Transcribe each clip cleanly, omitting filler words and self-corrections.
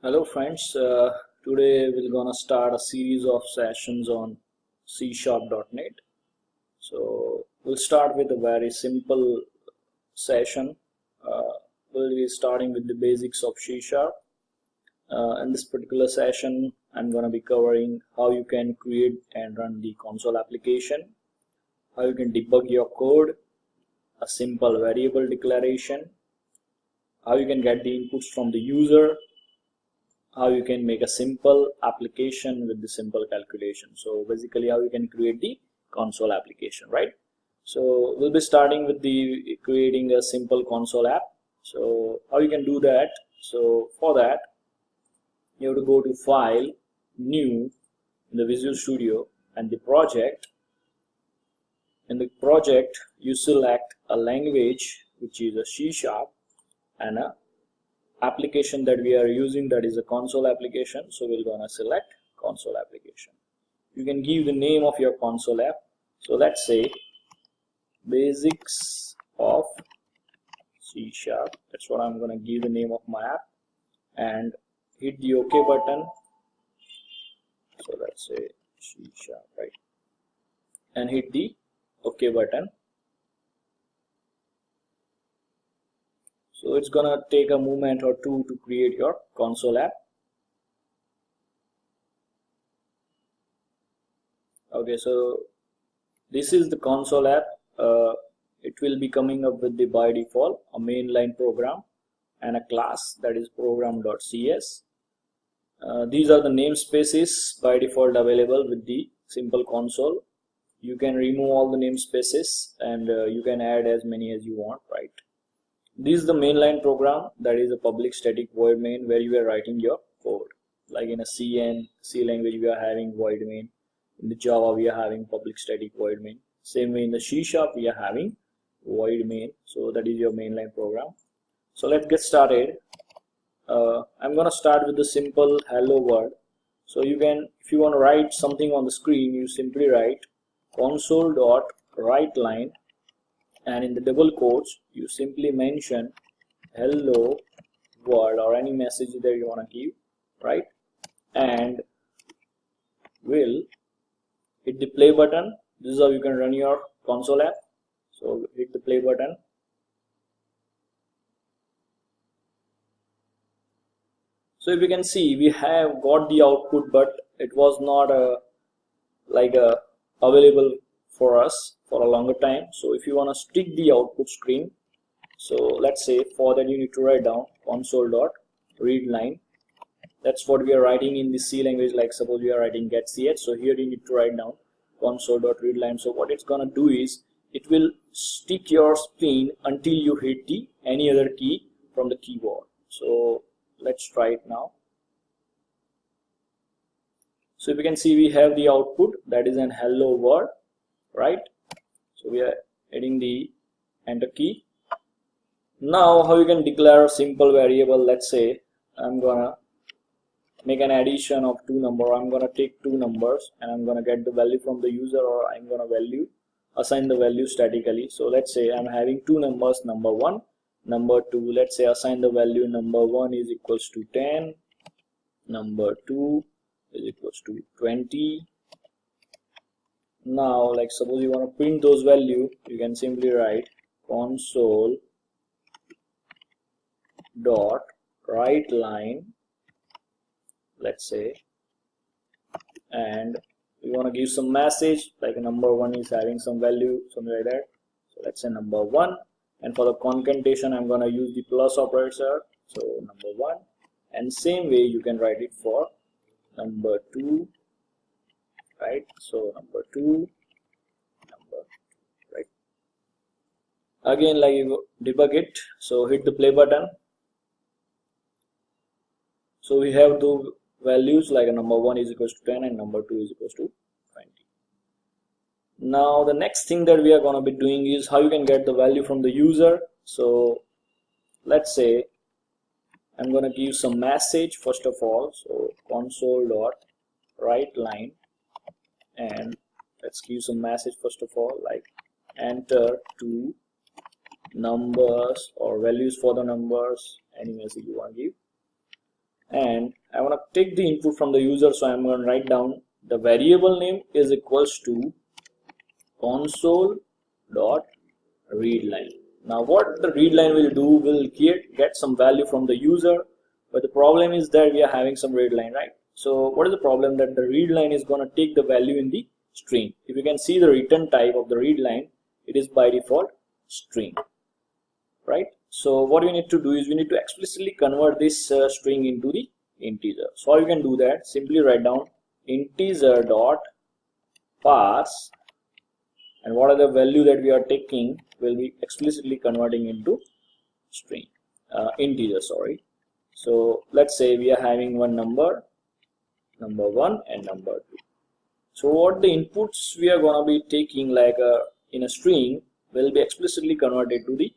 Hello friends, today we're gonna start a series of sessions on C#.NET. So we'll start with a very simple session. Uh, we'll be starting with the basics of C#. In this particular session, I'm gonna be covering how you can create and run the console application, how you can debug your code, a simple variable declaration, how you can get the inputs from the user, how you can make a simple application with the simple calculation. So basically how you can create the console application, right? So we'll be starting with the creating a simple console app. So how you can do that? So for that you have to go to file, new, in the Visual Studio, and the project. In the project you select a language which is a C# and a application that we are using, that is a console application. So we're gonna select console application. You can give the name of your console app. So let's say basics of C#. That's what I'm gonna give the name of my app, and hit the OK button. So let's say C#, right? And hit the OK button. So it's gonna take a moment or two to create your console app. Okay, so this is the console app. It will be coming up with the by default a mainline program and a class, that is program.cs. These are the namespaces by default available with the simple console. You can remove all the namespaces and you can add as many as you want, right? This is the mainline program, that is a public static void main, where you are writing your code. Like in a C language we are having void main. In the Java we are having public static void main. Same way in the C# we are having void main. So that is your mainline program. So let's get started. I'm gonna start with the simple hello world. So you can, if you want to write something on the screen, you simply write console.writeLine, and in the double quotes you simply mention hello world or any message that you want to give, right? And will hit the play button. This is how you can run your console app. So hit the play button. So if you can see, we have got the output, but it was not available for us for a longer time. So if you want to stick the output screen, so let's say for that you need to write down console.readLine. That's what we are writing in the C language. Like suppose we are writing getch, so here you need to write down console.readLine. So what it's gonna do is it will stick your screen until you hit the any other key from the keyboard. So let's try it now. So if you can see, we have the output, that is an hello world, right? So we are hitting the enter key. Now how you can declare a simple variable. Let's say I'm gonna make an addition of two numbers. I'm gonna take two numbers and I'm gonna get the value from the user, or I'm gonna assign the value statically. So let's say I'm having two numbers, number 1, number 2. Let's say assign the value number 1 is equals to 10, number 2 is equals to 20. Now like suppose you want to print those values, you can simply write console dot write line, let's say, and we want to give some message like number 1 is having some value, something like that. So let's say number 1, and for the concatenation I'm going to use the plus operator, so number 1, and same way you can write it for number 2, right? So number 2, number 2, right? Again, like you debug it, so hit the play button. So we have the values like number 1 is equals to 10 and number 2 is equals to 20. Now the next thing that we are going to be doing is how you can get the value from the user. So let's say I'm going to give some message first of all. So console.writeLine, and let's give some message first of all, like enter two numbers or values for the numbers, any message you want to give. and I want to take the input from the user, so I'm going to write down the variable name is equals to console dot readline. Now what the readline will do, will get some value from the user, but the problem is that we are having some readline, right? So what is the problem? That the readline is going to take the value in the string. If you can see the return type of the readline, it is by default string, right? So what we need to do is we need to explicitly convert this string into the integer. So how you can do that? Simply write down integer dot parse, and what are the value that we are taking will be explicitly converting into string, integer, sorry. So let's say we are having one number 1 and number 2. So what the inputs we are going to be taking, like in a string, will be explicitly converted to the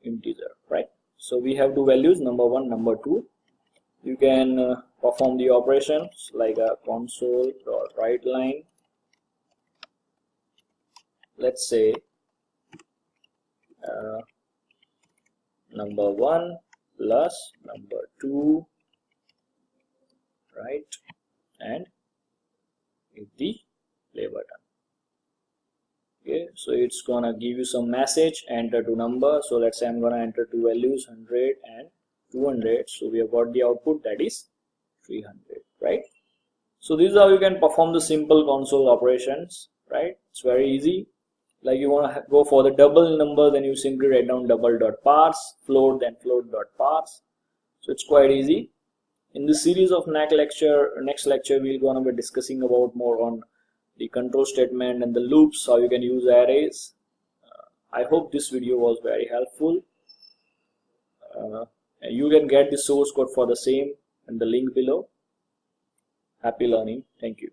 integer, right? So we have two values, number 1, number 2. You can perform the operations like a console dot write line. Let's say number 1 plus number 2, right? And hit the play button. Okay, so it's gonna give you some message, enter two number. So let's say I'm gonna enter two values, 100 and 200. So we have got the output, that is 300, right? So this is how you can perform the simple console operations, right? It's very easy. Like you want to go for the double number, then you simply write down double dot parse, float, then float dot parse. So it's quite easy. In this series of next lecture we're going to be discussing about more on the control statement and the loops, how you can use arrays. I hope this video was very helpful. You can get the source code for the same in the link below. Happy learning. Thank you.